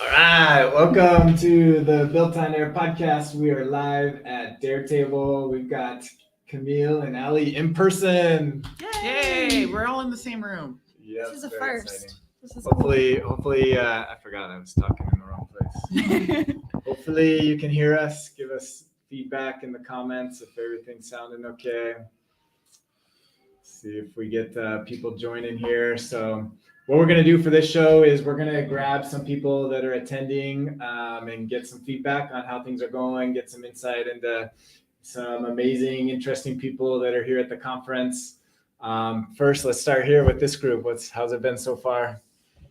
All right, welcome to the BuiltOnAir podcast. We are live at Daretable. We've got Camille and Ali in person. Yay! We're all in the same room. Yep, This is a very first. exciting. This is Hopefully, I forgot I was talking in the wrong place. Hopefully, you can hear us. Give us feedback in the comments if everything's sounding okay. See if we get people joining here. So what we're going to do for this show is we're going to grab some people that are attending and get some feedback on how things are going, get some insight into some amazing, interesting people that are here at the conference. First, let's start here with this group. How's it been so far?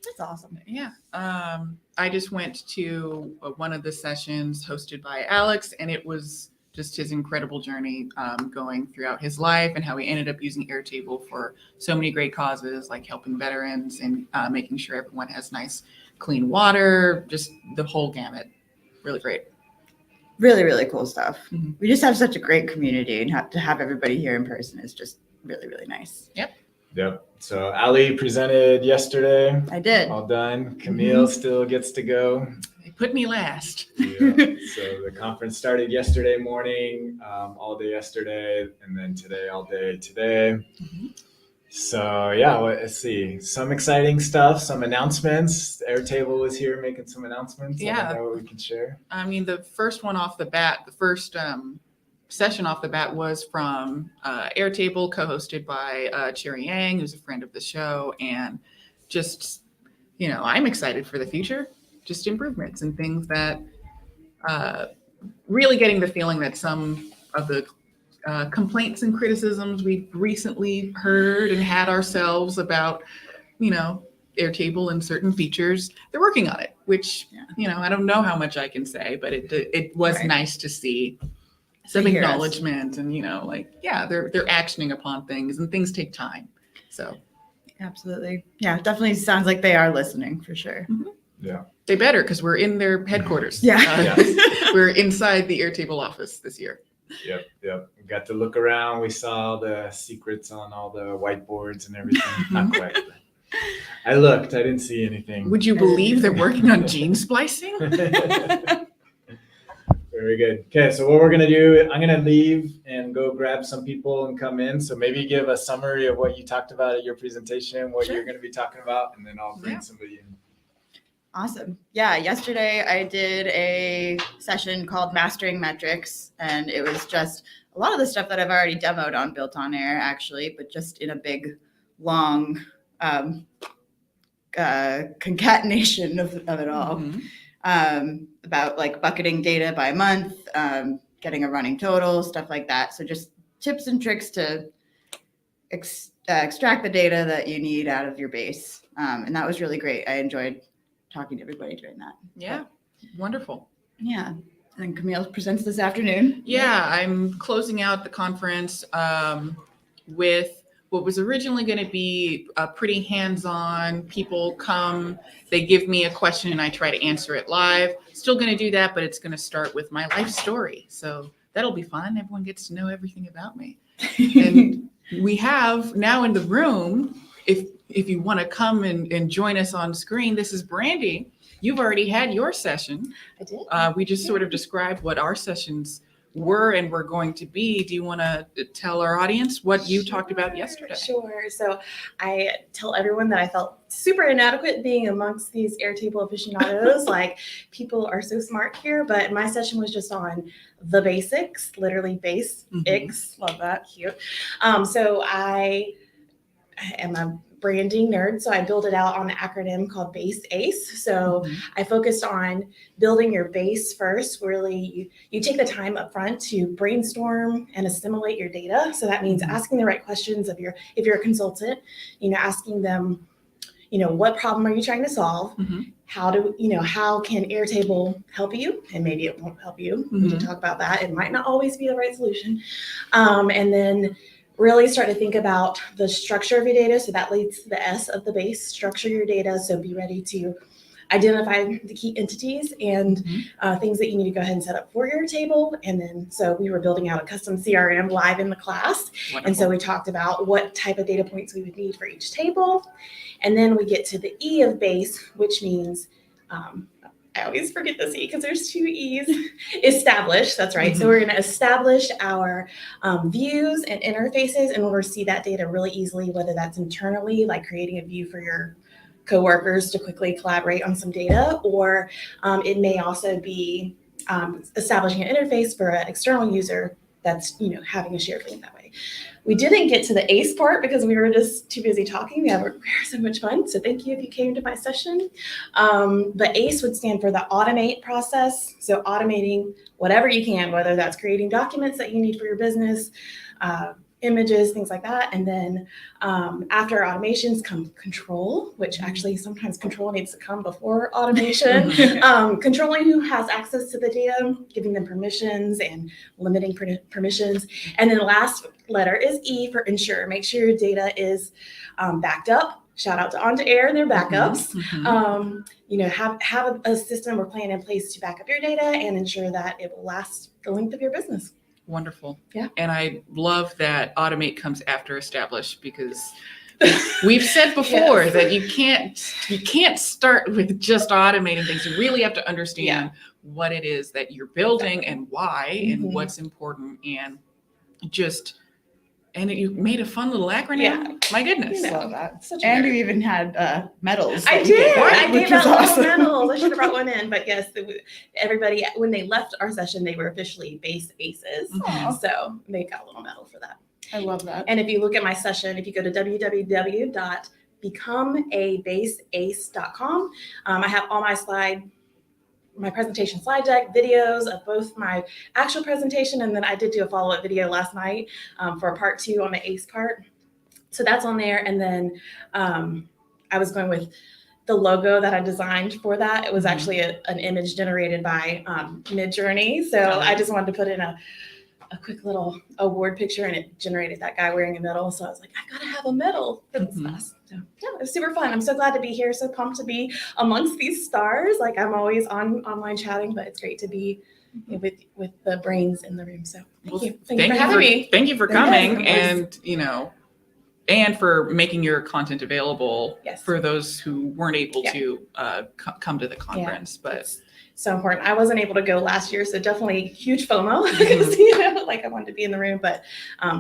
That's awesome. Yeah. I just went to one of the sessions hosted by Alex, and it was just his incredible journey going throughout his life and how he ended up using Airtable for so many great causes, like helping veterans and making sure everyone has nice, clean water, just the whole gamut. Really great. Really, really cool stuff. Mhm. We just have such a great community, and to have everybody here in person is just really, really nice. Yep. So Ali presented yesterday. I did. All done. Camille still gets to go. They put me last. Yeah. So the conference started yesterday morning, all day yesterday, and then today, all day today. Mhm. So yeah, let's see. Some exciting stuff, some announcements. Airtable is here making some announcements. I Yeah. don't know what we can share. I mean, the first one off the bat, the first session off the bat was from Airtable, co-hosted by Cherry Yang, who's a friend of the show. And just, I'm excited for the future, just improvements and things that really getting the feeling that some of the complaints and criticisms we've recently heard and had ourselves about, Airtable and certain features, they're working on it, which, I don't know how much I can say, but it was Right. nice to see some To hear us. acknowledgement and, they're actioning upon things and things take time. So Absolutely. Yeah, it definitely sounds like they are listening for sure. Yeah. they better, because we're in their headquarters. Yeah. We're inside the Airtable office this year. Yep. We got to look around. We saw the secrets on all the whiteboards and everything. Not quite. But I looked. I didn't see anything. Would you believe they're working on gene splicing? Very good. Okay, so what we're going to do, I'm going to leave and go grab some people and come in. So maybe give a summary of what you talked about at your presentation, what Sure. you're going to be talking about, and then I'll bring Yeah. somebody in. Awesome. Yeah, yesterday I did a session called Mastering Metrics, and it was just a lot of the stuff that I've already demoed on BuiltOnAir, actually, but just in a big, long concatenation of it all. Mhm. About like bucketing data by month, getting a running total, stuff like that. So just tips and tricks to extract the data that you need out of your base. And that was really great. I enjoyed talking to everybody during that. Yeah, wonderful. Yeah. And then Camille presents this afternoon. Yeah, I'm closing out the conference with what was originally going to be a pretty hands-on. People come, they give me a question, and I try to answer it live. Still going to do that, but it's going to start with my life story. So that'll be fun. Everyone gets to know everything about me. And we have now in the room, if you want to come and join us on screen, this is Brandy. You've already had your session. I did. We just sort of described what our sessions were and were going to be. Do you want to tell our audience what you talked about yesterday? Sure. So I tell everyone that I felt super inadequate being amongst these Airtable aficionados. Like, people are so smart here, but my session was just on the basics, literally basics. Love that. Cute. So I am a branding nerd, so I built it out on an acronym called BASE ACE. So I focused on building your base first. Really, you take the time up front to brainstorm and assimilate your data. So that means asking the right questions if you're a consultant, asking them, what problem are you trying to solve? How can Airtable help you? And maybe it won't help you. We can talk about that. It might not always be the right solution. And then really start to think about the structure of your data. So that leads to the S of the base, structure your data. So be ready to identify the key entities and things that you need to go ahead and set up for your table. And then, so we were building out a custom CRM live in the class. Wonderful. And so we talked about what type of data points we would need for each table. And then we get to the E of base, which means I always forget this E because there's 2 E's. Establish, that's right. So we're going to establish our views and interfaces in order to see that data really easily, whether that's internally, like creating a view for your coworkers to quickly collaborate on some data, or it may also be establishing an interface for an external user that's having a shared link that way. We didn't get to the ACE part because we were just too busy talking. We had so much fun. So thank you if you came to my session. But ACE would stand for the automate process. So automating whatever you can, whether that's creating documents that you need for your business, images, things like that. And then after automations come control, which actually sometimes control needs to come before automation. Controlling who has access to the data, giving them permissions and limiting permissions. And then the last letter is E for ensure. Make sure your data is backed up. Shout out to BuiltOnAir, their backups. Have a system or plan in place to back up your data and ensure that it will last the length of your business. Wonderful. Yeah. And I love that automate comes after establish, because we've said before that you can't start with just automating things. You really have to understand what it is that you're building and why and what's important, and you made a fun little acronym. Yeah. My goodness. Love that. Such a And nerd. you even had medals. I that you did. gave out, I which gave was out awesome. little medals. I should have brought one in, but yes, everybody when they left our session, they were officially base aces. Aw. So they got a little medal for that. I love that. And if you look at my session, if you go to www.becomeabaseace.com, I have all my presentation slide deck, videos of both my actual presentation, and then I did do a follow-up video last night for a part 2 on the ACE part. So that's on there. And then I was going with the logo that I designed for that. It was actually an image generated by Midjourney. So I just wanted to put in a quick little award picture, and it generated that guy wearing a medal. So I was like, I gotta have a medal for this class. So yeah, it was super fun. I'm so glad to be here. So pumped to be amongst these stars. Like I'm always online chatting, but it's great to be with the brains in the room. So thank you. Thank you for having me. Thank you for Thank you. coming, and for making your content available for those who weren't able to come to the conference. But so important. I wasn't able to go last year, so definitely huge FOMO because I wanted to be in the room, but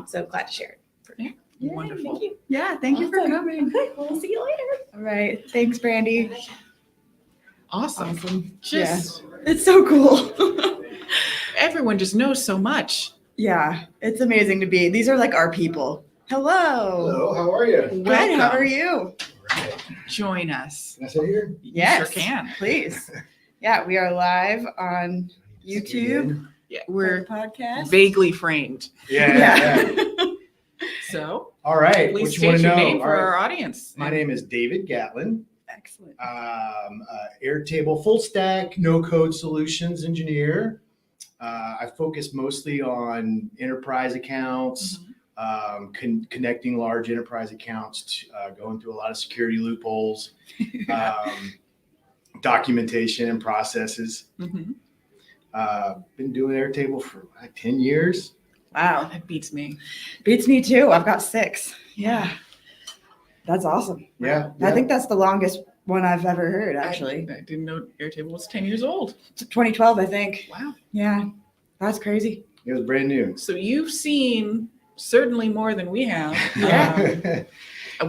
so glad to share it. Yeah, wonderful. Thank you. Yeah, thank you for Awesome. coming. Okay, we'll see you later. All right. Thanks, Brandy. awesome. Just It's so cool. everyone just knows so much. Yeah, it's amazing to be. These are like our people. Hello. Hello, how are you? Good. Welcome. How are you? Right. Join us. Can I sit here? Yes. You sure can. Please. Yeah, we are live on YouTube. Yeah, We're we're podcast. vaguely framed. Yeah. So All right. please What you want state to your know? name All for right. our audience. My name is David Gatlin. Excellent. Airtable full stack, no code solutions engineer. I focus mostly on enterprise accounts, connecting large enterprise accounts, to, going through a lot of security loopholes, documentation and processes. Mhm. Been doing Airtable for like 10 years. Wow. That beats me. Beats me too. I've got 6. Yeah. That's awesome. Yeah. I think that's the longest one I've ever heard, actually. I didn't know Airtable was 10 years old. 2012, I think. Wow. Yeah. That's crazy. It was brand new. So you've seen certainly more than we have. Yeah.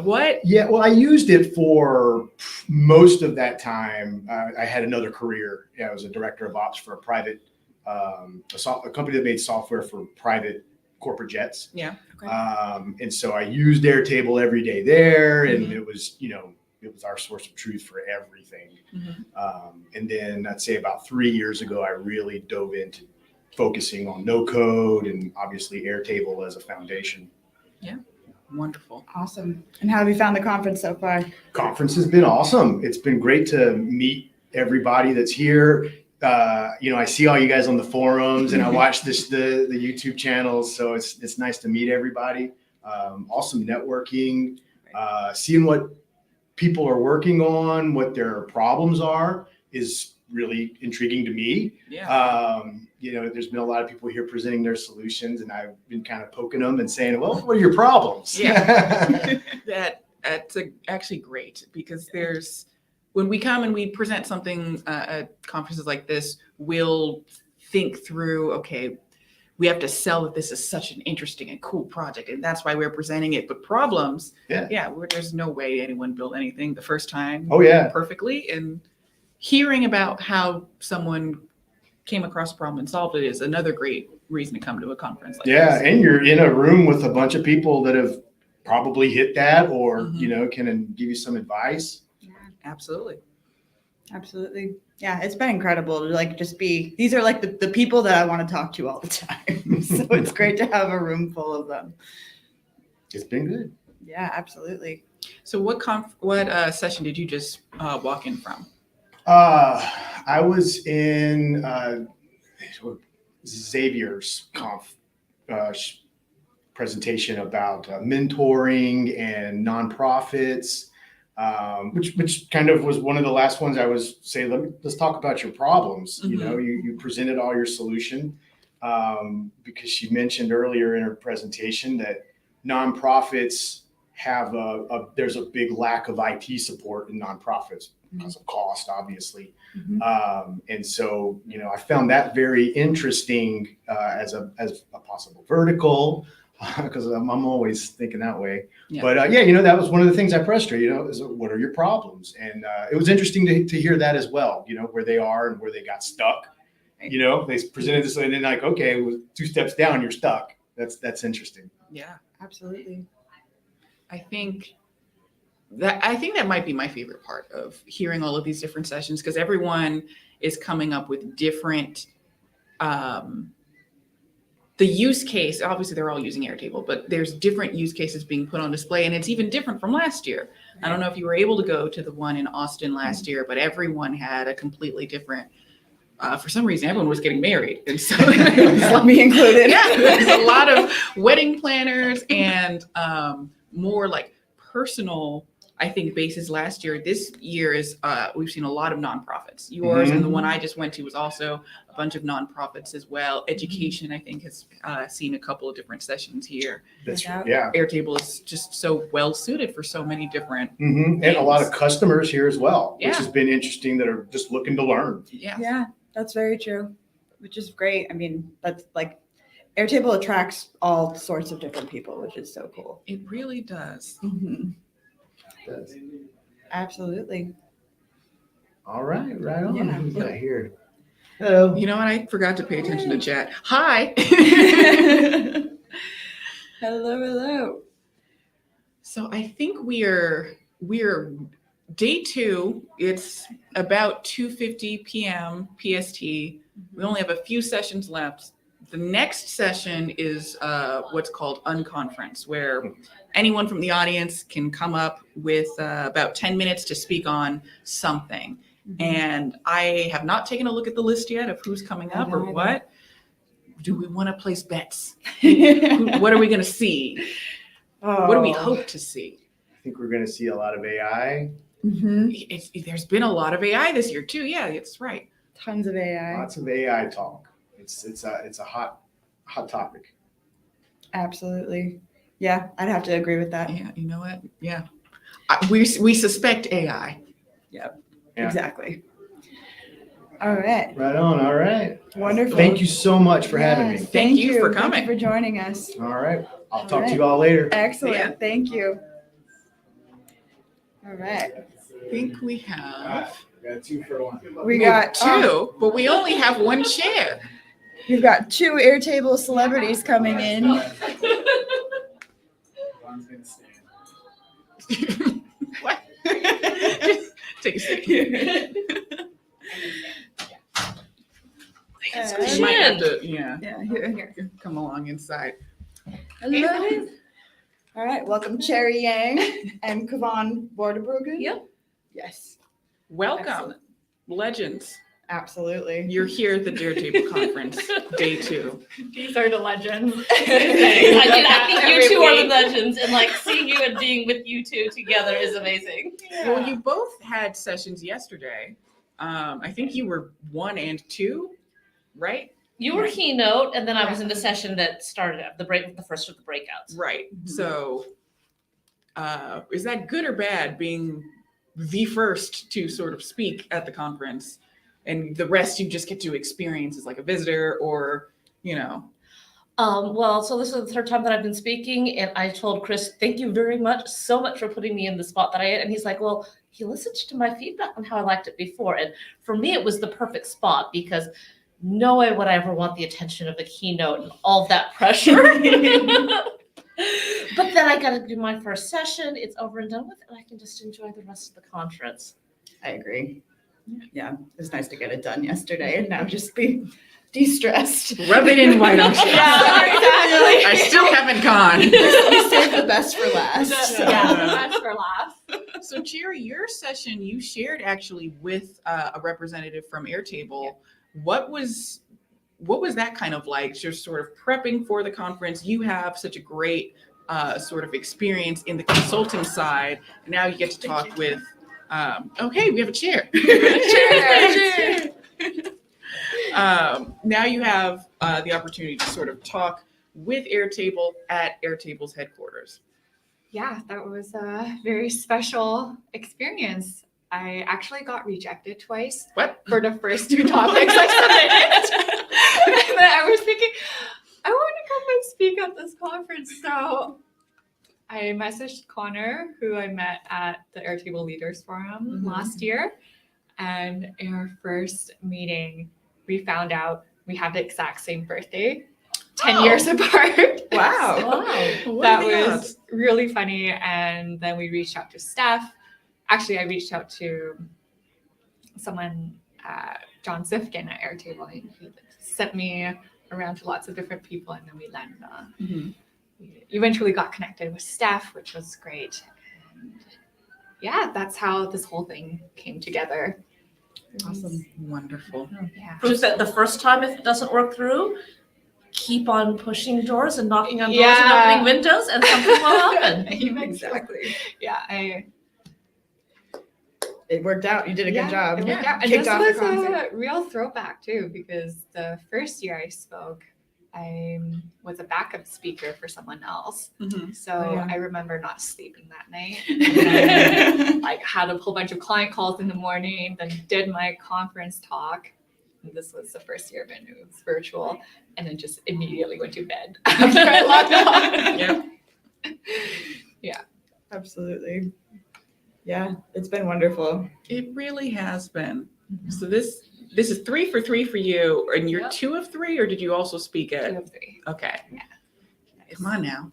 What? Yeah, well, I used it for most of that time. I had another career. Yeah, I was a director of ops for a private, a company that made software for private corporate jets. Yeah. Okay. And so I used Airtable every day there, and it was, it was our source of truth for everything. And then I'd say about 3 years ago, I really dove into focusing on no code and obviously Airtable as a foundation. Wonderful. Awesome. And how have you found the conference so far? Conference has been awesome. It's been great to meet everybody that's here. I see all you guys on the forums, and I watch the YouTube channels. So it's nice to meet everybody. Awesome networking, seeing what people are working on, what their problems are is really intriguing to me. Yeah. There's been a lot of people here presenting their solutions, and I've been kind of poking them and saying, well, what are your problems? Yeah. That's actually great, because there's when we come and we present something at conferences like this, we'll think through, okay, we have to sell that this is such an interesting and cool project, and that's why we're presenting it. But problems, there's no way anyone built anything the first time perfectly. And hearing about how someone came across a problem and solved it is another great reason to come to a conference like this. And you're in a room with a bunch of people that have probably hit that or, can give you some advice. Absolutely. Absolutely. Yeah, it's been incredible to just be, these are the people that I want to talk to all the time. So it's great to have a room full of them. It's been good. Yeah, absolutely. So what session did you just walk in from? I was in Xavier's presentation about mentoring and nonprofits. Which kind of was one of the last ones I was saying, let's talk about your problems. You presented all your solution because she mentioned earlier in her presentation that nonprofits have there's a big lack of IT support in nonprofits because of cost, obviously. And so, I found that very interesting as a possible vertical. Because I'm always thinking that way. Yeah. But that was one of the things I pressed her, is what are your problems? And it was interesting to hear that as well, where they are and where they got stuck. Right. They presented this and then okay, 2 steps down, you're stuck. That's interesting. Yeah, absolutely. I think that might be my favorite part of hearing all of these different sessions, because everyone is coming up with different the use case. Obviously they're all using Airtable, but there's different use cases being put on display, and it's even different from last year. I don't know if you were able to go to the one in Austin last year, but everyone had a completely different, for some reason, everyone was getting married. And so let me included. Yeah, there's a lot of wedding planners and more personal, I think, bases last year. This year is, we've seen a lot of nonprofits. Yours and the one I just went to was also a bunch of nonprofits as well. Education, I think, has seen a couple of different sessions here. That's right. Yeah. Airtable is just so well suited for so many different and a lot of customers here as well, which has been interesting, that are just looking to learn. Yeah, that's very true, which is great. I mean, that's Airtable attracts all sorts of different people, which is so cool. It really does. Absolutely. All right on. Yeah. Who's got here? Hello. You know what? I forgot to pay attention to chat. Hi. Hello. So I think we're day 2. It's about 2:50 p.m. PST. We only have a few sessions left. The next session is what's called Unconference, where anyone from the audience can come up with about 10 minutes to speak on something. And I have not taken a look at the list yet of who's coming up or what. Do we want to place bets? What are we going to see? What do we hope to see? I think we're going to see a lot of AI. There's been a lot of AI this year too. Yeah, it's right. Tons of AI. Lots of AI talk. It's a hot topic. Absolutely. Yeah, I'd have to agree with that. Yeah, you know what? Yeah. We suspect AI. Yep. Yeah. Exactly. All right. Right on. All right. Wonderful. Thank you so much for having me. Thank you for coming. Thank you for joining us. All right. I'll talk to you all later. Excellent. Yeah. Thank you. All right. I think we have We got 2 for 1. We got 2, but we only have 1 chair. We've got 2 Airtable celebrities coming in. One's gonna stand. What? Just take a seat. You might have to, Here. come along inside. Hello. All right. Welcome, Cherry Yang and Kavan Borderbrugen. Yep. Yes. Welcome, Excellent. Legends. Absolutely. You're here at the Daretable conference, day 2. These are the legends. I think you two are the legends, and seeing you and being with you two together is amazing. Well, you both had sessions yesterday. I think you were 1 and 2, right? You were keynote, and then I was in the session that started up the first of the breakouts. Right. So, is that good or bad being the first to sort of speak at the conference, and the rest you just get to experience as like a visitor or, you know. Well, so this is the third time that I've been speaking, and I told Chris, thank you very much, so much for putting me in the spot that I am. And he's like, well, he listened to my feedback on how I liked it before. And for me, it was the perfect spot because no way would I ever want the attention of the keynote and all of that pressure. But then I got to do my first session. It's over and done with, and I can just enjoy the rest of the conference. I agree. Yeah, it was nice to get it done yesterday and now just be de-stressed. Rub it in, why don't you? Yeah, exactly. I still haven't gone. You saved the best for last. So. Yeah, that's for last. So Jerry, your session you shared actually with a representative from Airtable. What was that kind of like? Just sort of prepping for the conference. You have such a great sort of experience in the consulting side. And now you get to talk with. Okay, we have a chair. Chair. Now you have the opportunity to sort of talk with Airtable at Airtable's headquarters. Yeah, that was a very special experience. I actually got rejected twice What? for the first two topics I submitted. And then I was thinking, I want to come and speak at this conference. So I messaged Connor, who I met at the Airtable Leaders Forum last year. And in our first meeting, we found out we have the exact same birthday, 10 years apart. Wow. What That are the was odds? really funny. And then we reached out to Steph. Actually, I reached out to someone, John Zifkin at Airtable. He sent me around to lots of different people, and then we landed on. We eventually got connected with Steph, which was great. And yeah, that's how this whole thing came together. It was- Awesome. Wonderful. Yeah. Proof that the first time, if it doesn't work through, keep on pushing doors and knocking on doors Yeah. and opening windows, and something will happen. Exactly. Yeah, It worked out. You did a good job. It worked out. And Kicked this off the was conference. a real throwback too, because the first year I spoke, I was a backup speaker for someone else. So Oh, yeah. I remember not sleeping that night. And then, like had a whole bunch of client calls in the morning, then did my conference talk. And this was the first year of it. It was virtual, and then just immediately went to bed after I logged on. Yep. Absolutely. Yeah, it's been wonderful. It really has been. So this is 3 for 3 for you, and you're Yep. 2 of 3, or did you also speak at? 2 of 3. Okay. Yeah. Come on now.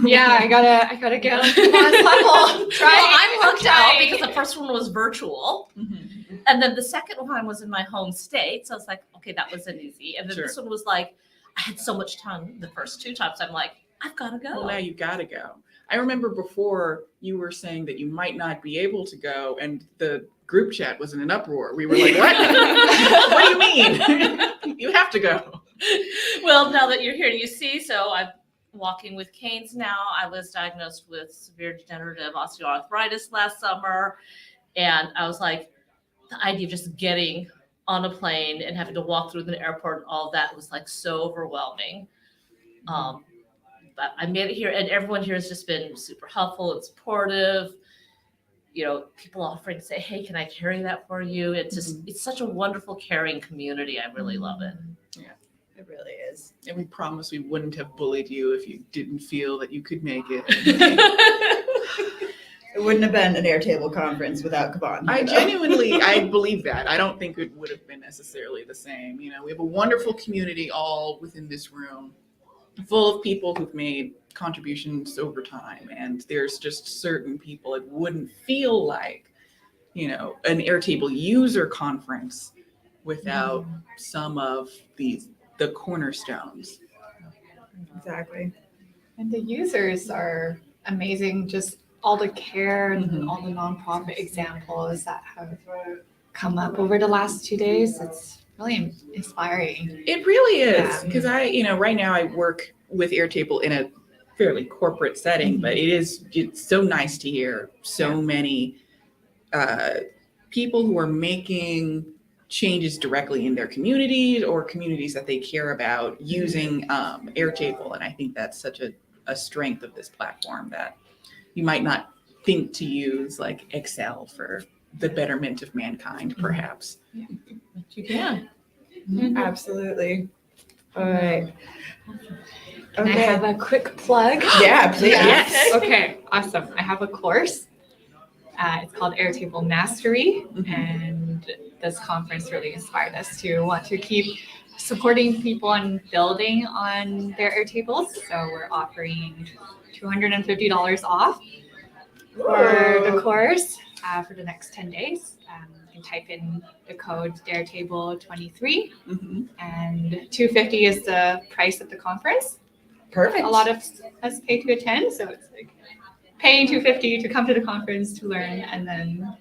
Yeah, I gotta get on to the last level. Well, I lucked out because the first one was virtual. Mhm. And then the second one was in my home state. So I was like, okay, that was an easy. And then Sure. this one was like, I had so much time the first 2 times. I'm like, I've got to go. Well, now you gotta go. I remember before you were saying that you might not be able to go, and the group chat was in an uproar. We were like, what? What do you mean? You have to go. Well, now that you're here, you see, so I'm walking with canes now. I was diagnosed with severe degenerative osteoarthritis last summer. And I was like, the idea of just getting on a plane and having to walk through the airport and all that was like so overwhelming. But I made it here, and everyone here has just been super helpful and supportive. You know, people offering to say, hey, can I carry that for you? It's just, it's such a wonderful, caring community. I really love it. It really is. And we promised we wouldn't have bullied you if you didn't feel that you could make it. It wouldn't have been an Airtable conference without Kaban. I genuinely, I believe that. I don't think it would have been necessarily the same. You know, we have a wonderful community all within this room, full of people who've made contributions over time. And there's just certain people it wouldn't feel like, you know, an Airtable user conference without some of the cornerstones. Exactly. And the users are amazing. Just all the care and all the nonprofit examples that have come up over the last 2 days. It's really inspiring. It really is, Yeah. because right now I work with Airtable in a fairly corporate setting, but it's so nice to hear so many people who are making changes directly in their communities or communities that they care about using Airtable. And I think that's such a strength of this platform that you might not think to use like Excel for the betterment of mankind, perhaps. You can. Absolutely. All right. Can I have a quick plug? Yeah, please. Yes. Okay, awesome. I have a course. It's called Airtable Mastery, and this conference really inspired us to want to keep supporting people and building on their Airtables. So we're offering $250 off for the course for the next 10 days. You can type in the code Daretable23, Mhm. and $250 is the price of the conference. Perfect. A lot of us pay to attend, so it's like paying $250 to come to the conference to learn, and then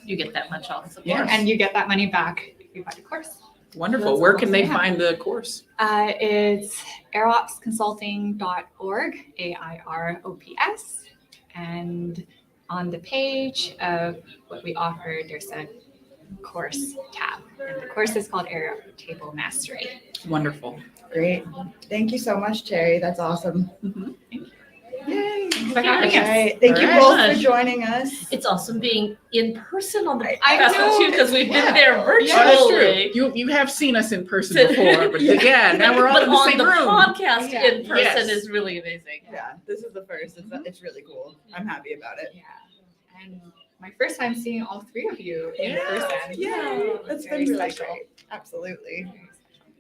You get that much off. Yes. and you get that money back if you buy the course. Wonderful. That's Where can they awesome. find the course? It's airopsconsulting.org, AIROPS, and on the page of what we offer, there's a course tab, and the course is called Airtable Mastery. Wonderful. Great. Thank you so much, Terry. That's awesome. Mhm. Yay. Thanks for All having us. right. Thank you All both right. for joining us. It's awesome being in person on the I festival know. too, because we've Yeah. been there virtually. Oh, that's true. You have seen us in person before, but again, now we're all But in the on same the room. podcast Yeah. in person Yes. is really amazing. Yeah, this is the first. It's really cool. I'm happy about it. Yeah, and my first time seeing all three of you in Yeah. person. Yeah, that's Very been really special. great. Absolutely.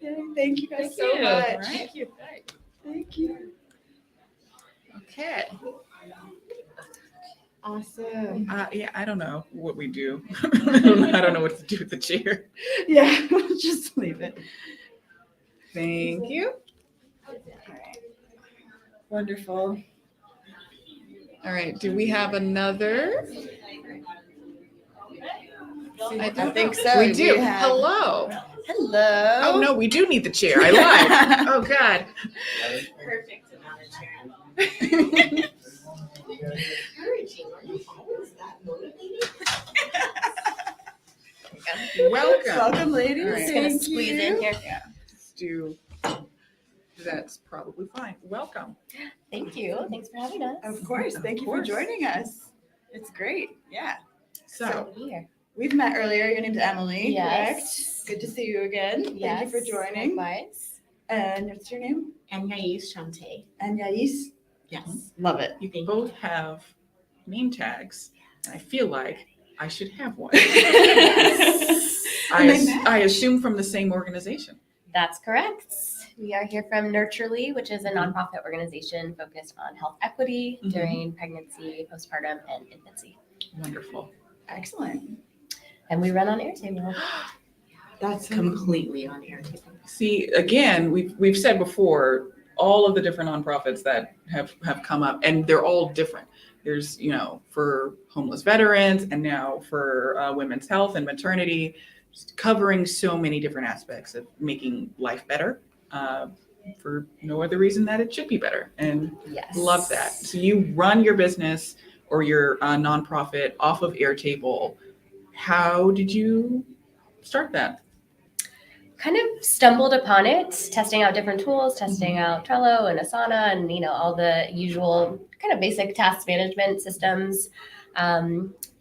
Yay. Thank you guys Thank so you. much. All right. Thank you. Okay. Awesome. Yeah, I don't know what we do. I don't know what to do with the chair. Yeah, we'll just leave it. Thank you. Wonderful. All right. Do we have another? I think so. We do. have- Hello. Hello. Oh no, we do need the chair. I lied. Oh God. Perfect amount of chair. Encouraging. Are you always that motivated? Welcome. Welcome, ladies. All right. Just gonna Thank squeeze you. in here. Let's do. That's probably fine. Welcome. Thank you. Thanks for having us. Of course. Of Thank you for course. joining us. It's great. Yeah. So, Here. We've met earlier. Your name's Emily, Yes. correct? Good to see you again. Thank you for joining. Likewise. And what's your name? And Nais Shante. And Yais. Yes. Love it. you both have name tags, and I feel like I should have one. I assume from the same organization. That's correct. We are here from Nurturely, which is a nonprofit organization focused on health equity Mhm. during pregnancy, postpartum, and infancy. Wonderful. Excellent. And we run on Airtable. That's Completely on Airtable. See, again, we've said before, all of the different nonprofits that have come up, and they're all different. There's, for homeless veterans, and now for women's health and maternity, just covering so many different aspects of making life better for no other reason that it should be better. And Yes. love that. So you run your business or your nonprofit off of Airtable. How did you start that? Kind of stumbled upon it, testing out different tools, testing out Trello and Asana and, all the usual kind of basic task management systems.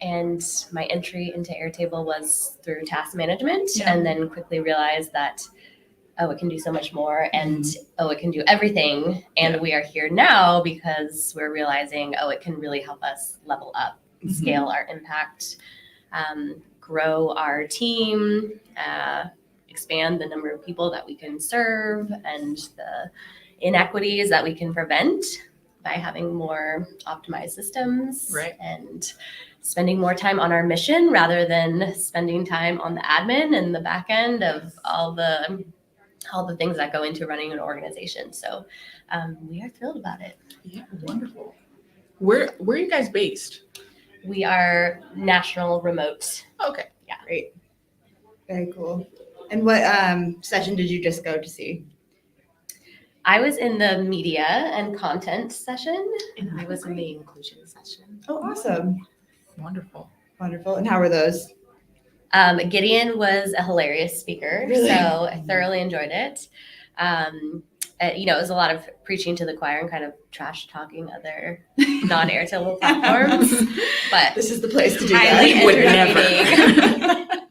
And my entry into Airtable was through task management, Yeah. and then quickly realized that, it can do so much more, and it can do everything. And Yeah. we are here now because we're realizing, it can really help us level up, scale our impact, grow our team, expand the number of people that we can serve, and the inequities that we can prevent by having more optimized systems, Right. and spending more time on our mission rather than spending time on the admin and the back end of all the things that go into running an organization. So we are thrilled about it. Yeah, wonderful. Where are you guys based? We are national remote. Okay. great. Very cool. And what session did you just go to see? I was in the media and content session. And I was in the inclusion session. Oh, awesome. Wonderful. Wonderful. And how were those? Gideon was a hilarious speaker, Really? so I thoroughly enjoyed it. it was a lot of preaching to the choir and kind of trash talking other non-Airtable platforms, but This is the place to do highly that. Would never. entertaining.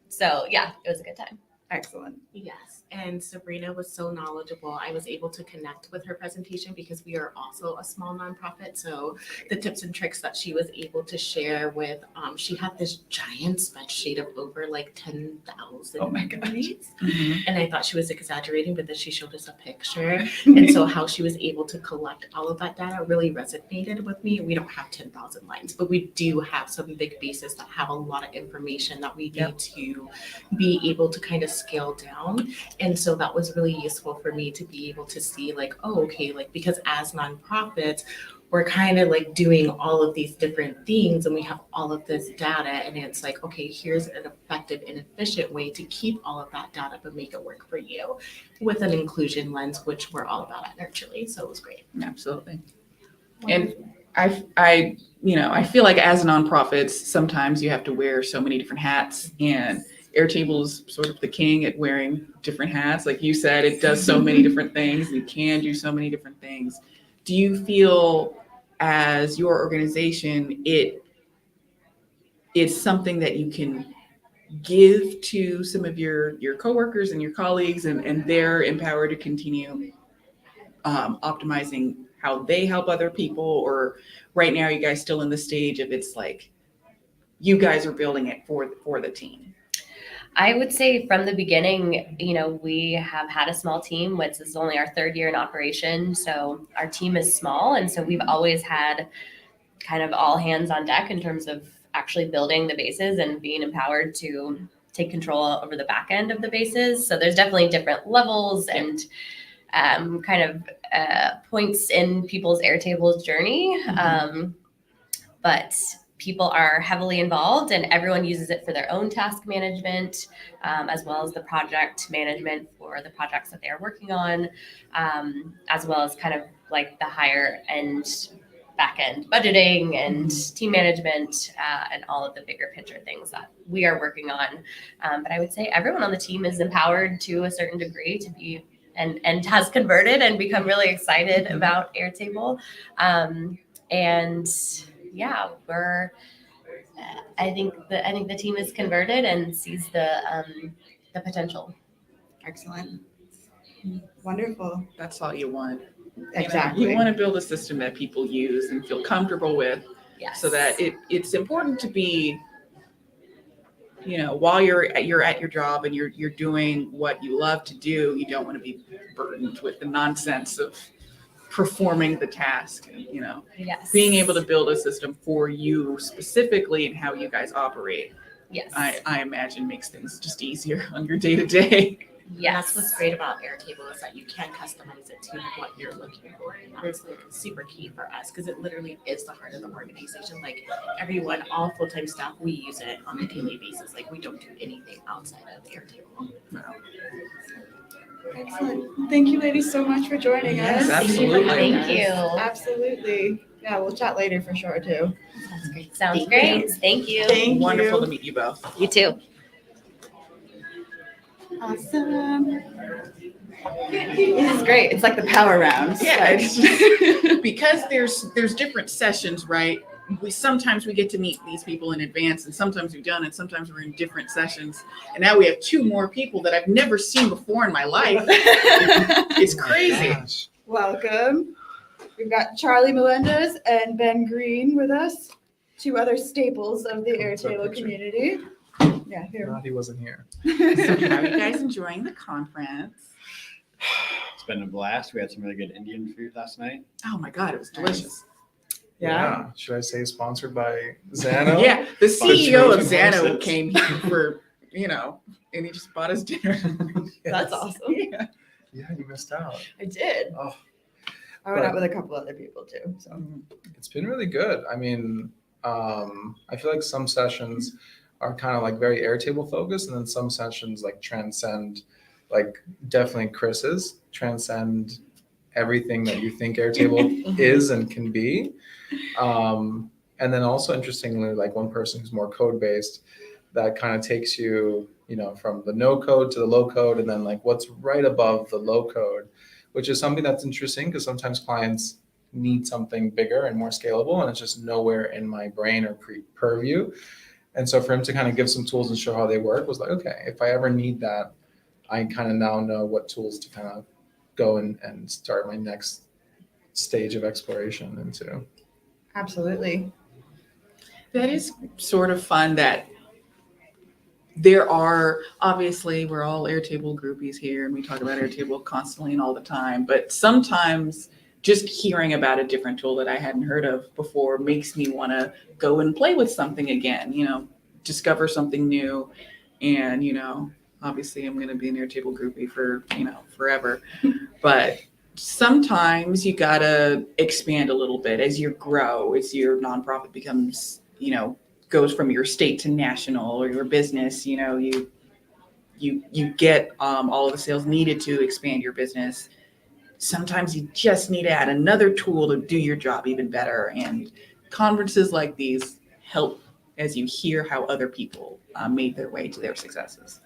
So yeah, it was a good time. Excellent. Yes, and Sabrina was so knowledgeable. I was able to connect with her presentation because we are also a small nonprofit. So the tips and tricks that she was able to share with, she had this giant spreadsheet of over like 10,000 Oh my gosh. memories. Mhm. And I thought she was exaggerating, but then she showed us a picture. And so how she was able to collect all of that data really resonated with me. We don't have 10,000 lines, but we do have some big bases that have a lot of information that we need Yep. to be able to kind of scale down. And so that was really useful for me to be able to see like, oh, okay, like because as nonprofits, we're kind of like doing all of these different things and we have all of this data and it's like, okay, here's an effective and efficient way to keep all of that data but make it work for you with an inclusion lens, which we're all about at Nurturely. So it was great. Absolutely. And I feel like as nonprofits, sometimes you have to wear so many different hats, and Airtable is sort of the king at wearing different hats. Like you said, it does so many different things. It can do so many different things. Do you feel as your organization, it's something that you can give to some of your coworkers and your colleagues, and they're empowered to continue optimizing how they help other people? Or right now, you guys still in the stage of it's like you guys are building it for the team? I would say from the beginning, we have had a small team, which is only our third year in operation. So our team is small. And so we've always had kind of all hands on deck in terms of actually building the bases and being empowered to take control over the back end of the bases. So there's definitely different levels and kind of points in people's Airtable's journey. But people are heavily involved and everyone uses it for their own task management, as well as the project management for the projects that they're working on, as well as kind of like the higher end back end budgeting and team management, and all of the bigger picture things that we are working on. But I would say everyone on the team is empowered to a certain degree to be and has converted and become really excited about Airtable. And yeah, I think the team is converted and sees the potential. Excellent. Wonderful. That's all you want. Exactly. You want to build a system that people use and feel comfortable with, Yes. so that it's important to be, while you're at your job and you're doing what you love to do, you don't want to be burdened with the nonsense of performing the task. Yes. Being able to build a system for you specifically and how you guys operate, Yes. I imagine makes things just easier on your day to day. And that's what's great about Airtable is that you can customize it to what you're looking for. And that's like super key for us because it literally is the heart of the organization. Like everyone, all full-time staff, we use it on a daily basis. Like we don't do anything outside of Airtable. Excellent. Thank you, ladies, so much for joining Yes, us. absolutely. Thank you. Absolutely. Yeah, we'll chat later for sure too. Sounds great. Sounds Thank great. you. Thank you. Thank Wonderful you. to meet you both. You too. Awesome. This is great. It's like the power rounds. Yeah, Like- it's just, because there's different sessions, right? Sometimes we get to meet these people in advance, and sometimes we don't, and sometimes we're in different sessions. And now we have two more people that I've never seen before in my life. It's crazy. Gosh. Welcome. We've got Charlie Melendez and Ben Green with us, two other staples of the Airtable community. Yeah, here. Glad he wasn't here. So how are you guys enjoying the conference? It's been a blast. We had some really good Indian food last night. Oh my God, it was delicious. Yeah. Should I say sponsored by Xano? Yeah, the CEO of Trojan Xano horses. came here for, and he just bought us dinner. That's awesome. Yeah. Yeah, you missed out. I did. Oh, I went out but- with a couple other people too. So it's been really good. I mean, I feel like some sessions are kind of like very Airtable focused, and then some sessions like transcend, like definitely Chris's transcend everything that you think Airtable is and can be. And then also interestingly, like one person who's more code based that kind of takes you, from the no code to the low code, and then like what's right above the low code, which is something that's interesting because sometimes clients need something bigger and more scalable, and it's just nowhere in my brain or purview. And so for him to kind of give some tools and show how they work was like, okay, if I ever need that, I kind of now know what tools to kind of go and start my next stage of exploration into. Absolutely. That is sort of fun that there are, obviously, we're all Airtable groupies here and we talk about Airtable constantly and all the time, but sometimes just hearing about a different tool that I hadn't heard of before makes me want to go and play with something again, discover something new. And, obviously I'm going to be an Airtable groupie for, forever. But sometimes you got to expand a little bit as you grow, as your nonprofit becomes, goes from your state to national, or your business, you get all of the sales needed to expand your business. Sometimes you just need to add another tool to do your job even better. And conferences like these help as you hear how other people made their way to their successes.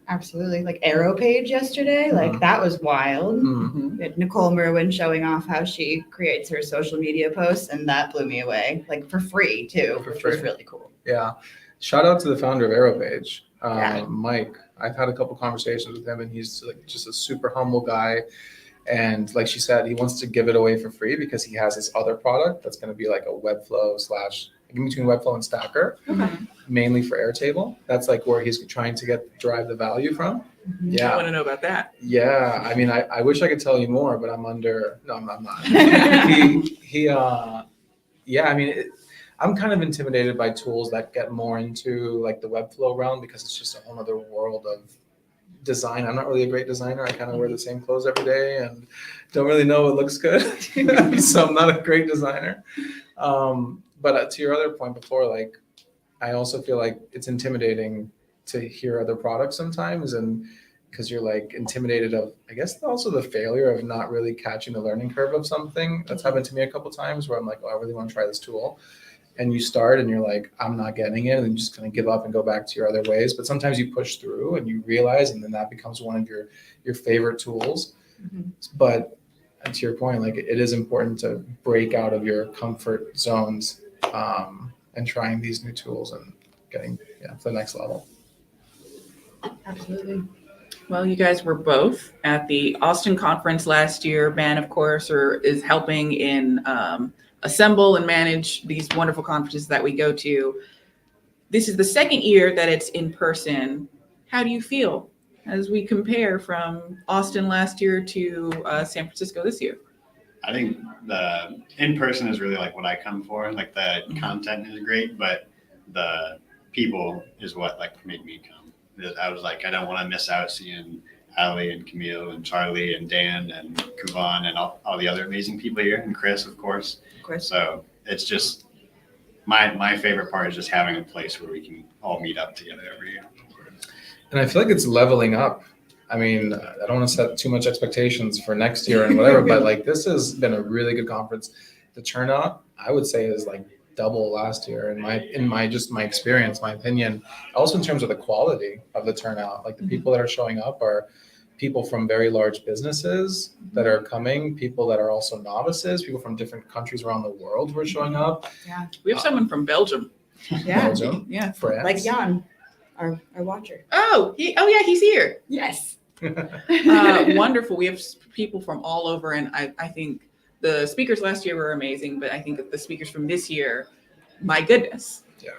Absolutely. Like Arrow Page yesterday, like that was wild. Mm-hmm. We had Nicole Merwin showing off how she creates her social media posts, and that blew me away, like for free too, which was really cool. Yeah. Shout out to the founder of AeroPage, Yeah. Mike. I've had a couple conversations with him, and he's like just a super humble guy. And like she said, he wants to give it away for free because he has this other product that's going to be like a Webflow / in between Webflow and Stacker, mainly for Airtable. That's like where he's trying to drive the value from. Yeah. I want to know about that. Yeah. I mean, I wish I could tell you more, but I'm not. Yeah, I mean, I'm kind of intimidated by tools that get more into like the Webflow realm because it's just a whole other world of design. I'm not really a great designer. I kind of wear the same clothes every day and don't really know what looks good. So I'm not a great designer. But to your other point before, like, I also feel like it's intimidating to hear other products sometimes, and because you're like intimidated of, I guess, also the failure of not really catching the learning curve of something. That's happened to me a couple of times where I'm like, oh, I really want to try this tool. And you start and you're like, I'm not getting it, and you just kind of give up and go back to your other ways. But sometimes you push through and you realize, and then that becomes one of your favorite tools. But to your point, like, it is important to break out of your comfort zones and trying these new tools and getting to the next level. Absolutely. Well, you guys were both at the Austin conference last year. Ben, of course, is helping in assemble and manage these wonderful conferences that we go to. This is the second year that it's in person. How do you feel as we compare from Austin last year to San Francisco this year? I think the in-person is really like what I come for. Like the content is great, but the people is what like made me come. I was like, I don't want to miss out seeing Ali and Camille and Charlie and Dan and Kuvan and all the other amazing people here, and Chris, of course. So it's just my favorite part is just having a place where we can all meet up together every year. And I feel like it's leveling up. I mean, I don't want to set too much expectations for next year and whatever, but like this has been a really good conference. The turnout, I would say, is like double last year in my experience, my opinion. Also in terms of the quality of the turnout, like the people that are showing up are people from very large businesses that are coming, people that are also novices, people from different countries around the world who are showing up. Yeah. We have someone from Belgium. Yeah. Belgium, Yeah. France. Like Jan, our watcher. Oh, yeah, he's here. Yes. Wonderful. We have people from all over, and I think the speakers last year were amazing, but I think that the speakers from this year, my goodness. Yeah.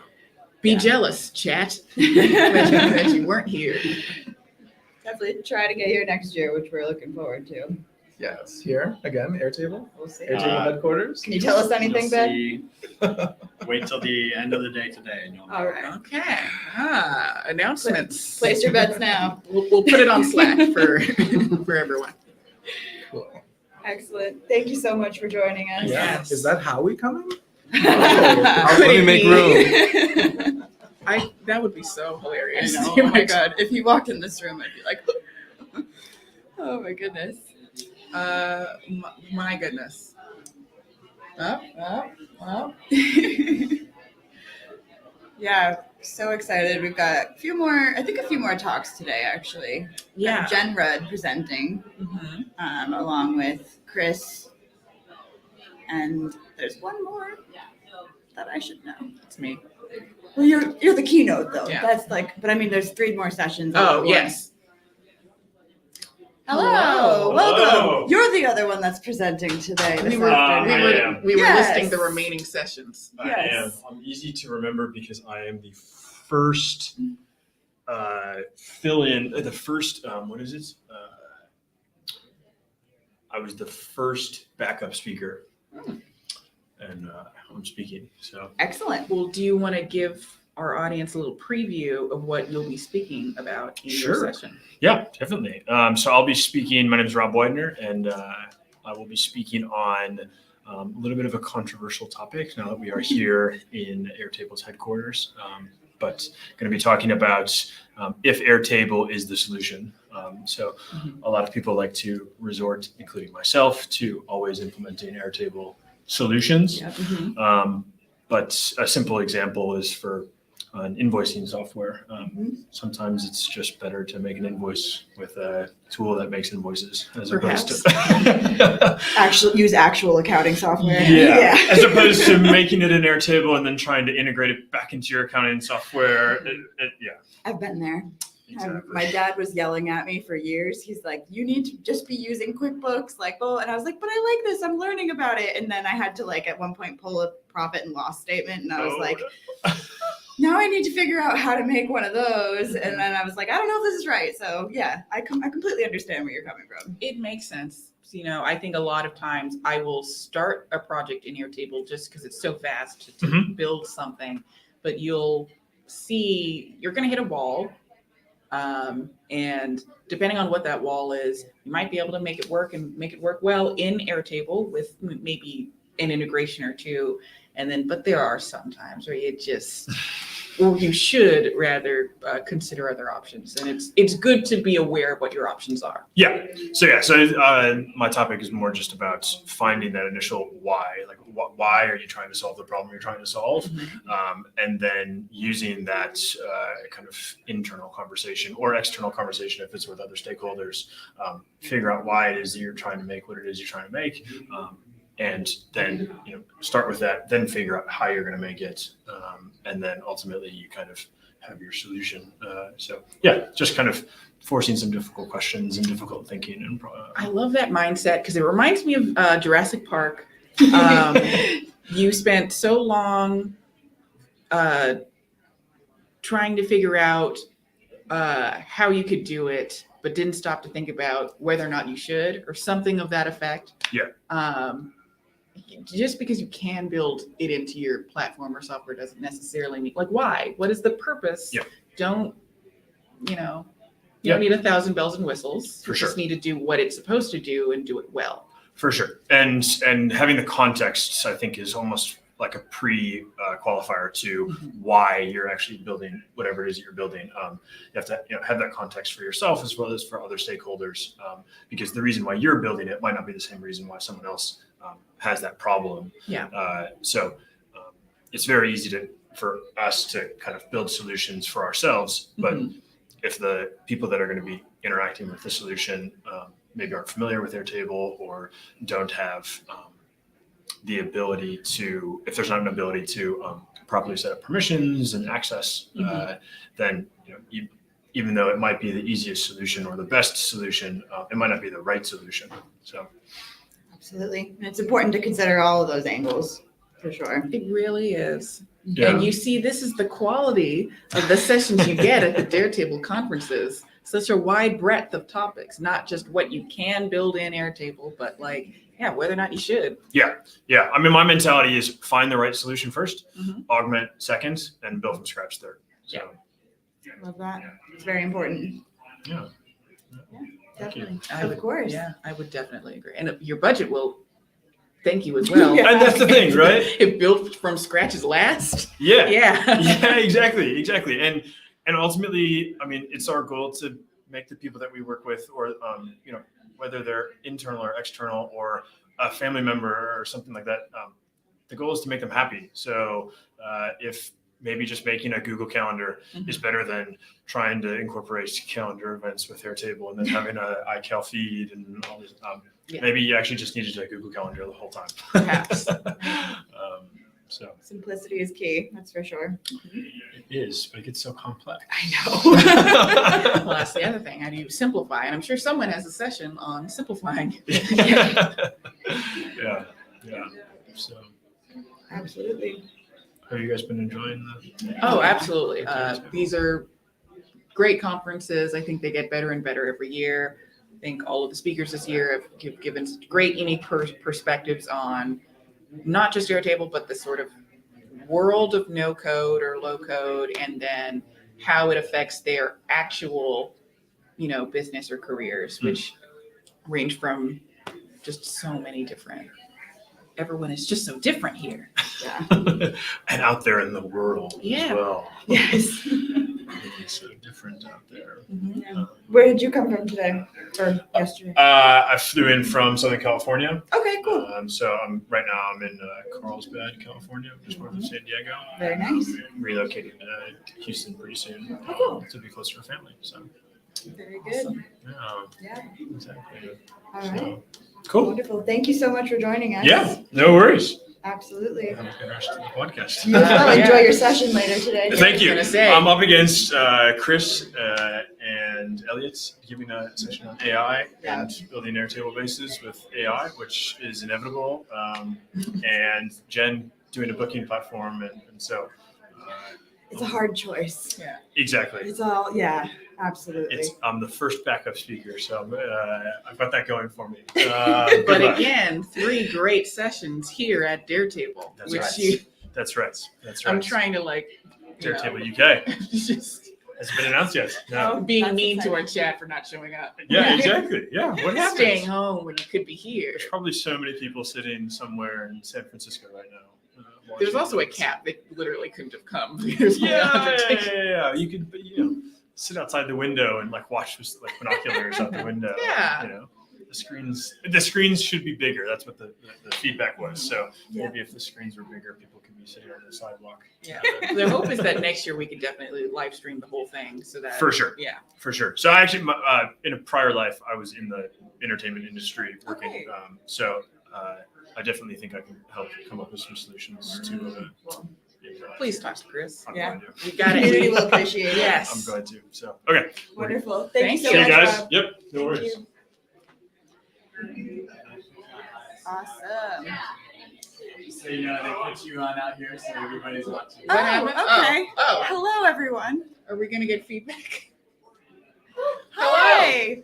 Be jealous, chat, that you weren't here. Definitely try to get here next year, which we're looking forward to. Yes, here again, Airtable. We'll see. Airtable headquarters. Can you tell us anything, Ben? Wait till the end of the day today, and you'll know. All right. Okay. Announcements. Place your bets now. We'll put it on Slack for everyone. Cool. Excellent. Thank you so much for joining us. Yeah. Yes. Is that Howie coming? Could Let me it make be? room. That would be so hilarious. I know. Oh my God. If he walked in this room, I'd be like, oh my goodness. My goodness. Up. Yeah, so excited. We've got a few more talks today, actually. Yeah. Jen Rudd presenting, Mhm. along with Chris. And there's one more that I should know. It's me. Well, you're the keynote though. Yeah. That's like, but I mean, there's 3 more sessions. Oh, all at yes. Hello, Hello. welcome. Hello. You're the other one that's presenting today. We This were, afternoon. I am. we were Yes. listing the remaining sessions. I Yes. am. I'm easy to remember because I am the first fill-in. The first what is it? I was the first backup speaker, and I'm speaking. So Excellent. Well, do you want to give our audience a little preview of what you'll be speaking about in your Sure. session? yeah, definitely. So I'll be speaking. My name is Rob Widener, and I will be speaking on a little bit of a controversial topic now that we are here in Airtable's headquarters. But going to be talking about if Airtable is the solution. So a lot of people like to resort, including myself, to always implementing Airtable solutions. Yeah. But a simple example is for an invoicing software. Sometimes it's just better to make an invoice with a tool that makes invoices as opposed to Use actual accounting software. yeah. As opposed to making it in Airtable and then trying to integrate it back into your accounting software. Yeah, I've been there. exactly. My dad was yelling at me for years. He's like, "You need to just be using QuickBooks." Like, oh, and I was like, "But I like this. I'm learning about it." And then I had to at one point pull a profit and loss statement, and I was like, now I need to figure out how to make one of those. And then I was like, I don't know if this is right. So yeah, I completely understand where you're coming from. It makes sense. I think a lot of times I will start a project in Airtable just because it's so fast to build something, but you'll see you're going to hit a wall. And depending on what that wall is, you might be able to make it work and make it work well in Airtable with maybe an integration or two. But there are some times where you should rather consider other options. And it's good to be aware of what your options are. Yeah. So my topic is more just about finding that initial why. Like, why are you trying to solve the problem you're trying to solve? And then using that kind of internal conversation or external conversation, if it's with other stakeholders, figure out why it is that you're trying to make what it is you're trying to make. And then start with that, then figure out how you're going to make it, and then ultimately you kind of have your solution. So yeah, just kind of forcing some difficult questions and difficult thinking. And I love that mindset because it reminds me of Jurassic Park. You spent so long trying to figure out how you could do it, but didn't stop to think about whether or not you should, or something of that effect. Yeah. Just because you can build it into your platform or software doesn't necessarily mean why? What is the purpose? Yeah. Don't don't need 1,000 bells and whistles. For You sure. just need to do what it's supposed to do and do it well. For sure. And having the context, I think, is almost like a pre-qualifier to why you're actually building whatever it is that you're building. You have to have that context for yourself as well as for other stakeholders, because the reason why you're building it might not be the same reason why someone else has that problem. Yeah. So it's very easy for us to kind of build solutions for ourselves, but if the people that are going to be interacting with the solution maybe aren't familiar with Airtable or don't have the ability to, if there's not an ability to properly set up permissions and access, then even though it might be the easiest solution or the best solution, it might not be the right solution. So Absolutely. And it's important to consider all of those angles, for sure. It really is. Yeah. And you see, this is the quality of the sessions you get at the Daretable conferences. Such a wide breadth of topics, not just what you can build in Airtable, but whether or not you should. Yeah. I mean, my mentality is find the right solution first, augment second, and build from scratch third. So, Love that. It's very important. Yeah. Definitely. Of course. Yeah, I would definitely agree. And your budget will thank you as well. And that's the thing, right? If built from scratch is last. Yeah. Yeah. Exactly. And ultimately, I mean, it's our goal to make the people that we work with, or whether they're internal or external or a family member or something like that, the goal is to make them happy. So if maybe just making a Google Calendar Mhm. is better than trying to incorporate calendar events with Airtable and then having a iCal feed and all this. Yeah. Maybe you actually just needed a Google Calendar the whole time. Perhaps. So Simplicity is key, that's for sure. it is, but it gets so complex. I know. Well, that's the other thing. How do you simplify? And I'm sure someone has a session on simplifying. Yeah. So, Absolutely. have you guys been enjoying the? Oh, absolutely. These are great conferences. I think they get better and better every year. I think all of the speakers this year have given great, unique perspectives on not just Airtable, but the sort of world of no code or low code, and then how it affects their actual, business or careers, which range from just so many different. Everyone is just so different here. Yeah. And out there in the world as Yeah. well. Yes. It's so different out there. Where did you come from today or yesterday? I flew in from Southern California. Okay, cool. So right now I'm in Carlsbad, California, just north of San Diego. Very nice. I'm relocating to Houston pretty soon to be closer to family. So Very good. yeah, Yeah. exactly. All right. So, cool. Wonderful. Thank you so much for joining us. Yeah, no worries. Absolutely. Have a good rest of the podcast. You as well. Yeah. Enjoy your session later today. Thank you. gonna say. I'm up against Chris and Elliot giving a session on AI and building Airtable bases with AI, which is inevitable, and Jen doing a booking platform, and so It's a hard choice. Yeah. exactly. It's all, yeah, absolutely. I'm the first backup speaker, so I've got that going for me. But good luck. again, 3 great sessions here at Daretable, That's which right. That's right. That's right. I'm trying to Daretable UK just hasn't been announced yet. No. being That's mean to our exciting. chat for not showing up. Yeah, exactly. Yeah. What happened? Staying home when you could be here. There's probably so many people sitting somewhere in San Francisco right now. There's also a cat that literally couldn't have come. There's only 100 tickets. Yeah. You could, sit outside the window and watch with binoculars out the window. Yeah. The screens should be bigger. That's what the feedback was. So Yeah. maybe if the screens were bigger, people could be sitting on the sidewalk. Yeah. The hope is that next year we could definitely live stream the whole thing so that. For sure. Yeah. For sure. So I actually, in a prior life, I was in the entertainment industry working. Okay. So I definitely think I can help come up with some solutions to. Please talk to Chris. I'm Yeah. going to. We got Community it. will appreciate it. Yes. I'm going to. So okay. Wonderful. Thank Thank you so See you much, guys. Rob. Yep. No Thank worries. you. Awesome. So they put you on out here, so everybody's watching. What happened? okay. Oh. Hello, everyone. Are we gonna get feedback? Hi.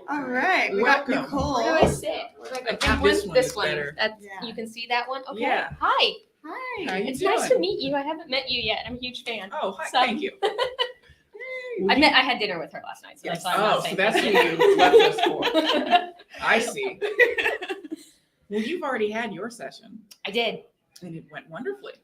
All right. We got Welcome. Nicole. Where do I sit? I think this one is This one. better. That's, Yeah. You can see that one? Okay. Yeah. Hi. Hi. How you It's doing? nice to meet you. I haven't met you yet. I'm a huge fan. Oh, hi, So- thank you. I had dinner with her last night, so that's why I'm Oh, not so saying that's who anything. you left us for. I see. Well, you've already had your session, I did. and it went wonderfully.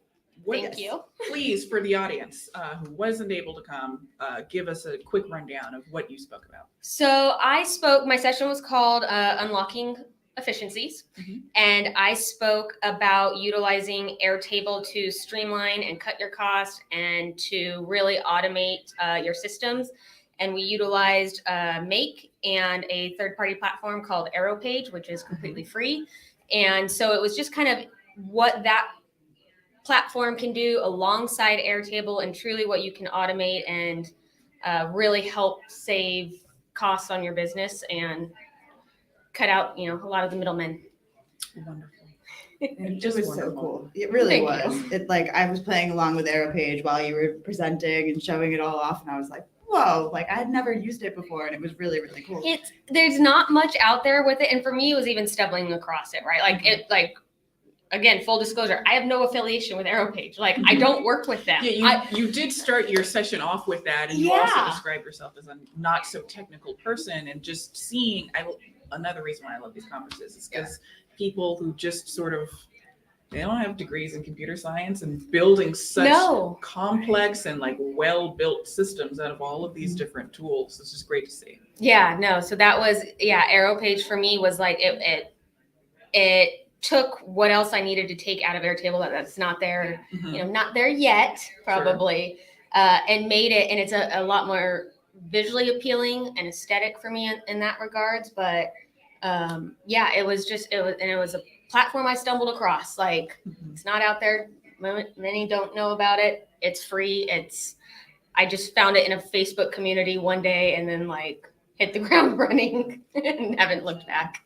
Thank you. Please, for the audience who wasn't able to come, give us a quick rundown of what you spoke about. So my session was called Unlocking Efficiencies. Mhm. And I spoke about utilizing Airtable to streamline and cut your costs and to really automate your systems. And we utilized Make and a third-party platform called AeroPage, which is completely free. And so it was just kind of what that platform can do alongside Airtable and truly what you can automate and really help save costs on your business and cut out, a lot of the middlemen. Wonderful. It Just was so wonderful. cool. It really Thank was. It I was playing along with AeroPage while you were presenting and showing it all off, and I was like, whoa, I had never used it before, and it was really, really cool. There's not much out there with it, and for me, it was even stumbling across it. Right, again, full disclosure, I have no affiliation with AeroPage. I don't work with them. Yeah, you did start your session off with that, and you also Yeah. described yourself as a not so technical person, and just seeing. Another reason why I love these conferences is because people who just sort of they don't have degrees in computer science and building such No. complex and well-built systems out of all of these different tools. It's just great to see. Yeah, no. So that was AeroPage for me was it took what else I needed to take out of Airtable that's not there, Mhm. you know, not there yet, probably, and made it. And it's a lot more visually appealing and aesthetic for me in that regards. But yeah, it was a platform I stumbled across. Like, it's not out there. Many don't know about it. It's free. I just found it in a Facebook community one day and then like hit the ground running and haven't looked back.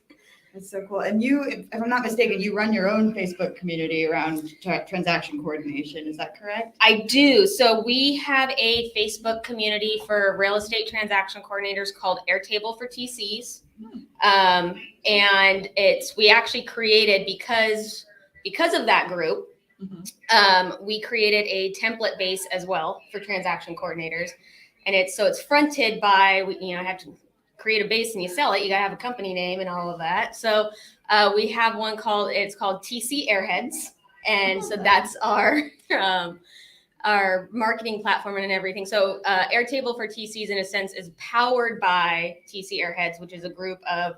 That's so cool. And you, if I'm not mistaken, you run your own Facebook community around transaction coordination. Is that correct? I do. So we have a Facebook community for real estate transaction coordinators called Airtable for TCs. And we actually created because of that group, we created a template base as well for transaction coordinators. And it's fronted by, I have to create a base and you sell it. You got to have a company name and all of that. So we have one called TC Airheads. And so that's our marketing platform and everything. So Airtable for TCs, in a sense, is powered by TC Airheads, which is a group of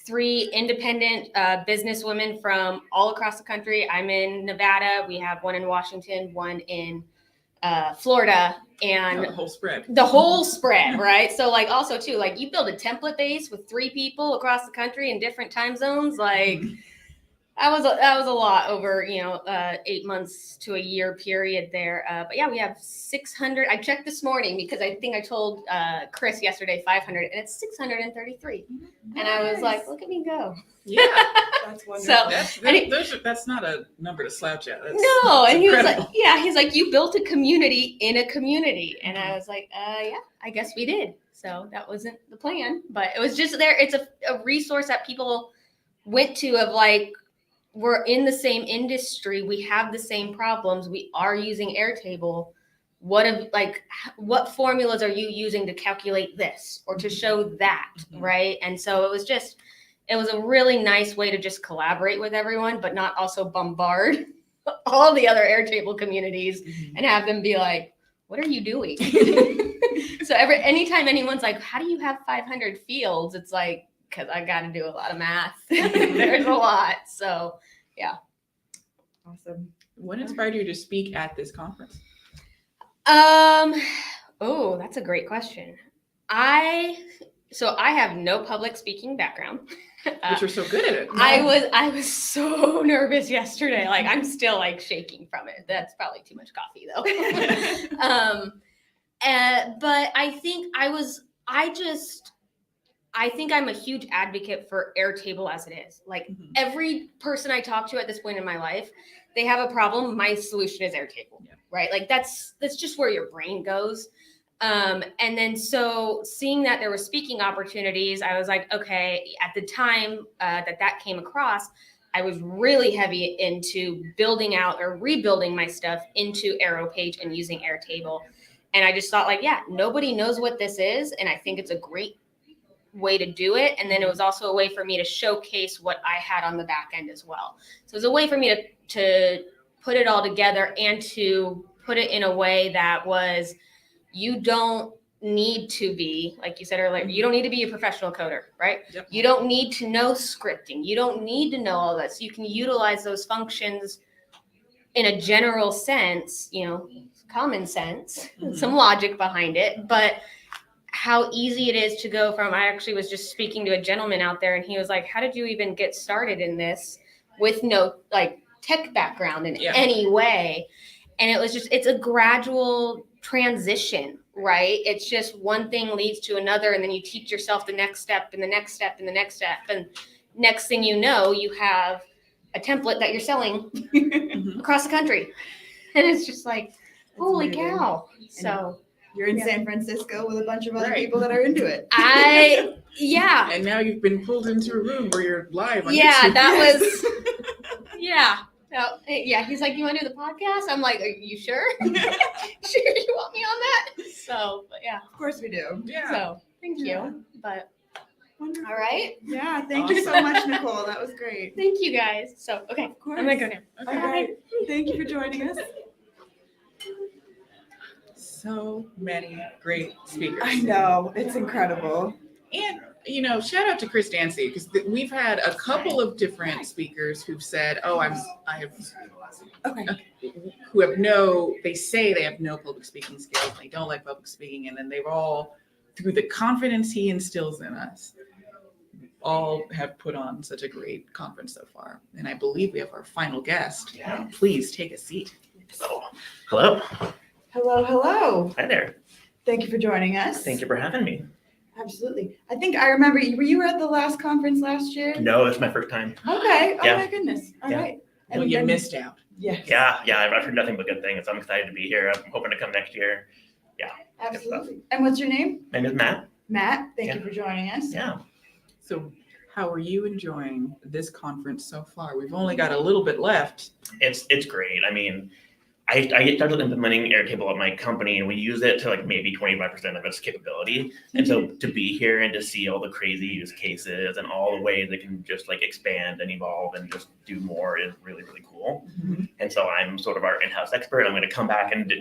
3 independent businesswomen from all across the country. I'm in Nevada. We have one in Washington, one in Florida, and the whole spread. Right? So like also too, like you build a template base with 3 people across the country in different time zones, like that was a lot over 8 months to a year period there. But yeah, we have 600. I checked this morning because I think I told Chris yesterday 500, and it's 633. Nice. And I was like, look at me go. Yeah, that's wonderful. So that's not a number to slouch at. No, and he was like, he's like, you built a community in a community, and I was like, yeah, I guess we did. So that wasn't the plan, but it was just there. It's a resource that people went to of like, we're in the same industry. We have the same problems. We are using Airtable. What formulas are you using to calculate this or to show that, right? And so it was a really nice way to just collaborate with everyone, but not also bombard all the other Airtable communities and have them be like, what are you doing? So anytime anyone's like, how do you have 500 fields? It's like, because I got to do a lot of math. There's a lot. So, yeah. Awesome. What inspired you to speak at this conference? Oh, that's a great question. I have no public speaking background. But you're so good at it. I was so nervous yesterday. Like I'm still like shaking from it. That's probably too much coffee though. But I think I'm a huge advocate for Airtable as it is. Like every person I talk to at this point in my life, they have a problem. My solution is Airtable, right? Like that's just where your brain goes. And then so seeing that there were speaking opportunities, I was like, okay, at the time that came across, I was really heavy into building out or rebuilding my stuff into AeroPage and using Airtable. And I just thought like, yeah, nobody knows what this is. And I think it's a great way to do it. And then it was also a way for me to showcase what I had on the back end as well. So it was a way for me to put it all together and to put it in a way that was, you don't need to be, like you said earlier, you don't need to be a professional coder, right? Yep. You don't need to know scripting. You don't need to know all this. You can utilize those functions in a general sense, common sense, some logic behind it, but how easy it is to go from, I actually was just speaking to a gentleman out there and he was like, how did you even get started in this with no like tech background in any way? And it was just, it's a gradual transition, right? It's just one thing leads to another and then you teach yourself the next step and the next step and the next step. And next thing you know, you have a template that you're selling across the country. And it's just like, holy cow. So you're in San Francisco with a bunch of other people that are into it. Yeah. And now you've been pulled into a room where you're live on YouTube. That was, yeah, he's like, you want to do the podcast? I'm like, are you sure? Sure you want me on that? So, but yeah. Of course we do. Yeah. So, thank you. But, wonderful. All right. Yeah, thank you so much, Nicole. That was great. Thank you guys. So, okay, Of course. I'm going to go now. All right. Thank you for joining us. So many great speakers. I know. It's incredible. And shout out to Chris Dancy, because we've had a couple of different speakers who've said, "Oh, they say they have no public speaking skills. They don't like public speaking," and then they've all, through the confidence he instills in us, all have put on such a great conference so far. And I believe we have our final guest. Yeah. Please take a seat. So, hello. Hello. Hi there. Thank you for joining us. Thank you for having me. Absolutely. I think I remember, were you at the last conference last year? No, it's my first time. Okay. Oh Yeah. my goodness. All Yeah. right. Well, you missed out. Yes. Yeah, I've heard nothing but good things. I'm excited to be here. I'm hoping to come next year. Absolutely. And what's your name? My name is Matt. Matt. Thank Yeah. you for joining us. Yeah. So how are you enjoying this conference so far? We've only got a little bit left. It's great. I mean, I started implementing Airtable at my company, and we use it to like maybe 25% of its capability. And so to be here and to see all the crazy use cases and all the ways it can just like expand and evolve and just do more is really, really cool. Mm-hmm. And so I'm sort of our in-house expert. I'm going to come back and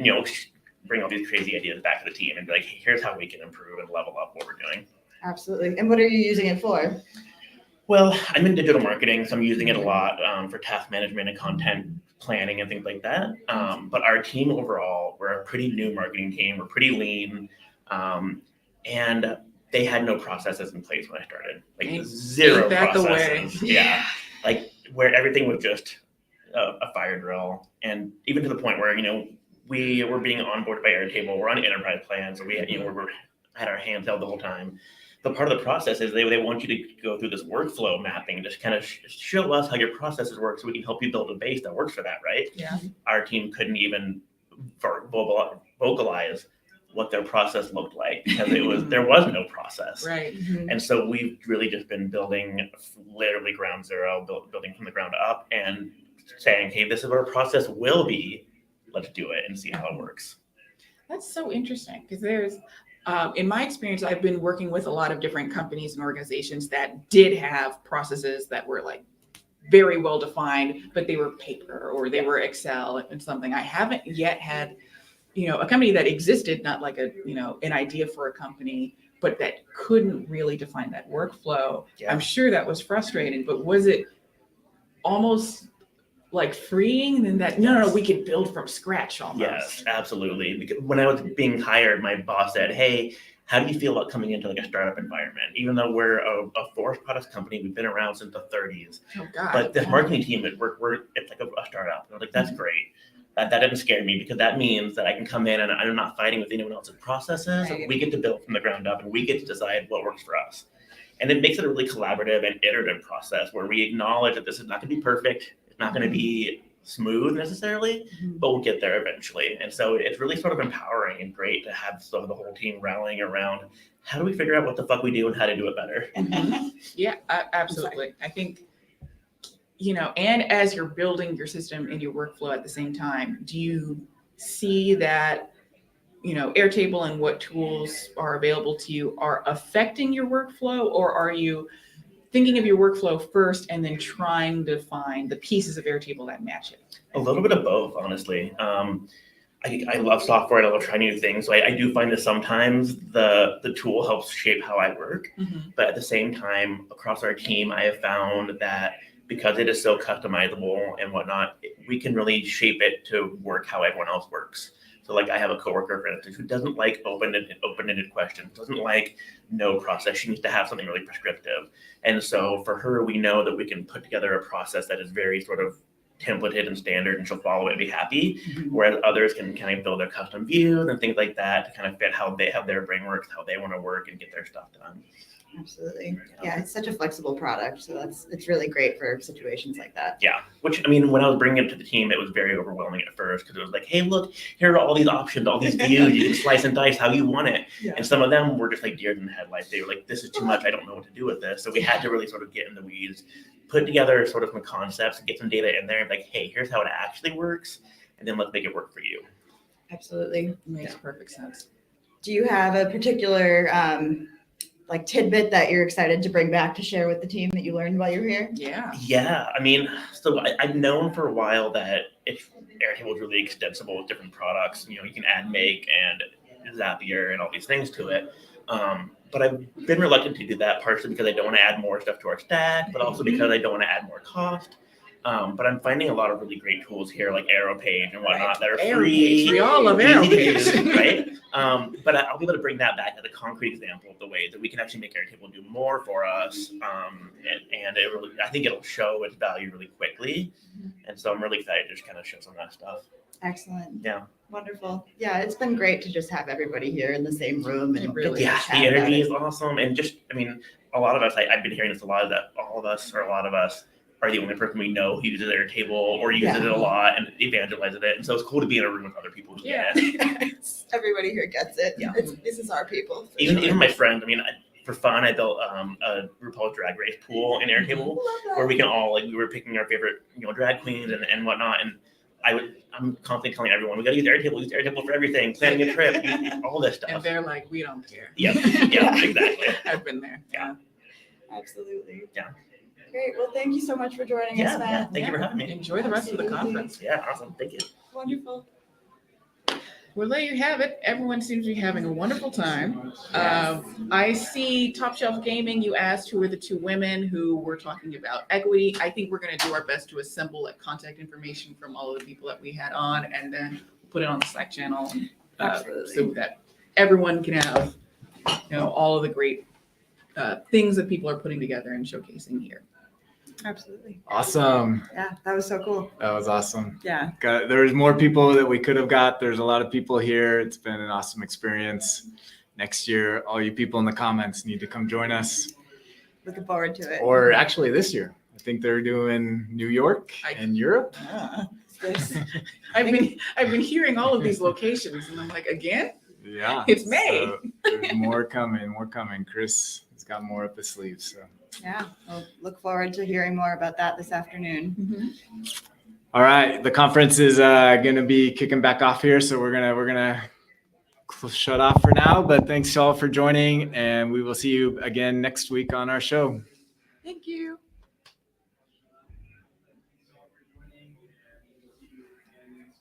bring all these crazy ideas back to the team and be like, hey, here's how we can improve and level up what we're doing. Absolutely. And what are you using it for? Well, I'm in digital marketing, so I'm using it a lot for task management and content planning and things like that. But our team overall, we're a pretty new marketing team. We're pretty lean. And they had no processes in place when I started. Like zero Ain't that the way? processes. Yeah. Like where everything was just a fire drill. And even to the point where, we were being onboarded by Airtable. We're on an enterprise plan. So we had, we had our hands held the whole time. But part of the process is they want you to go through this workflow mapping, just kind of show us how your processes work so we can help you build a base that works for that, right? Yeah. Our team couldn't even vocalize what their process looked like because there was no process. Right. And so we've really just been building literally ground zero, building from the ground up and saying, hey, this is what our process will be. Let's do it and see how it works. That's so interesting because there's, in my experience, I've been working with a lot of different companies and organizations that did have processes that were like very well defined, but they were paper or they were Excel and something. I haven't yet had, a company that existed, not like an idea for a company, but that couldn't really define that workflow. Yeah. I'm sure that was frustrating, but was it almost like freeing and that no, we could build from scratch almost? Yes, absolutely. Because when I was being hired, my boss said, hey, how do you feel about coming into like a startup environment? Even though we're a forest products company, we've been around since the 30s. Oh God. But this marketing team, it's like a startup. And I was like, that's great. That didn't scare me because that means that I can come in and I'm not fighting with anyone else's processes. Right. We get to build from the ground up and we get to decide what works for us. And it makes it a really collaborative and iterative process where we acknowledge that this is not going to be perfect. It's not going to be smooth necessarily, but we'll get there eventually. And so it's really sort of empowering and great to have sort of the whole team rallying around how do we figure out what the fuck we do and how to do it better. Yeah, absolutely. I think, and as you're building your system and your workflow at the same time, do you see that, Airtable and what tools are available to you are affecting your workflow, or are you thinking of your workflow first and then trying to find the pieces of Airtable that match it? A little bit of both, honestly. I love software and I love trying new things. So I do find that sometimes the tool helps shape how I work. Mm-hmm. But at the same time, across our team, I have found that because it is so customizable and whatnot, we can really shape it to work how everyone else works. So like I have a coworker, for instance, who doesn't like open-ended questions, doesn't like no process. She needs to have something really prescriptive. And so for her, we know that we can put together a process that is very sort of templated and standard and she'll follow it and be happy. Mm-hmm. Whereas others can kind of build their custom views and things like that to kind of fit how they have their brain works, how they want to work and get their stuff done. Absolutely. Yeah, it's such a flexible product. So it's really great for situations like that. Yeah. Which, I mean, when I was bringing it to the team, it was very overwhelming at first because it was like, hey, look, here are all these options, all these views. You can slice and dice how you want it. Yeah. And some of them were just like deer in the headlights. They were like, this is too much. I don't know what to do with this. So we had to really sort of get in the weeds, put together sort of some concepts, get some data in there and like, hey, here's how it actually works. And then let's make it work for you. Absolutely. Makes perfect sense. Do you have a particular tidbit that you're excited to bring back to share with the team that you learned while you were here? Yeah. Yeah. I mean, so I've known for a while that Airtable is really extensible with different products. You can add Make and Zapier and all these things to it. But I've been reluctant to do that, partially because I don't want to add more stuff to our stack, but also because I don't want to add more cost. But I'm finding a lot of really great tools here, like AeroPage and whatnot, that are free. We all love easy to use, AeroPage. right? But I'll be able to bring that back as a concrete example of the way that we can actually make Airtable do more for us. And it really, I think it'll show its value really quickly. And so I'm really excited to just kind of show some of that stuff. Excellent. Yeah. Wonderful. Yeah, it's been great to just have everybody here in the same room and really Yeah, chat the about energy it. is awesome. And just, I mean, a lot of us, I've been hearing this a lot, that all of us, or a lot of us, are the only person we know who uses Airtable or uses it a lot and evangelizes it. And so it's cool to be in a room with other people who get it. Everybody here gets it. Yeah. This is our people. for Even sure. even my friends, I mean, for fun, I built a RuPaul's Drag Race pool in Airtable where we can all, like, we were picking our favorite, drag queens and whatnot. And I'm constantly telling everyone, we got to use Airtable for everything, planning a trip, all this stuff. And they're like, we don't care. Yeah, exactly. I've been there. Yeah. Absolutely. Yeah. Great. Well, thank you so much for joining us, Yeah, Matt. thank you for having me. Enjoy the rest of the conference. Yeah, awesome. Thank you. Wonderful. Well, there you have it. Everyone seems to be having a wonderful time. I see Top Shelf Gaming. You asked who were the two women who were talking about equity. I think we're going to do our best to assemble like contact information from all of the people that we had on, and then put it on the Slack channel so that everyone can have, all of the great things that people are putting together and showcasing here. Absolutely. Awesome. Yeah, that was so cool. That was awesome. Yeah. There's more people that we could have got. There's a lot of people here. It's been an awesome experience. Next year, all you people in the comments need to come join us. Looking forward to it. Or actually this year. I think they're doing New York and Europe. I've been hearing all of these locations, and I'm like, again? Yeah. It's May. So there's more coming. Chris has got more up his sleeve. So. Yeah, we'll look forward to hearing more about that this afternoon. All right, the conference is going to be kicking back off here, so we're gonna shut off for now. But thanks all for joining, and we will see you again next week on our show. Thank you.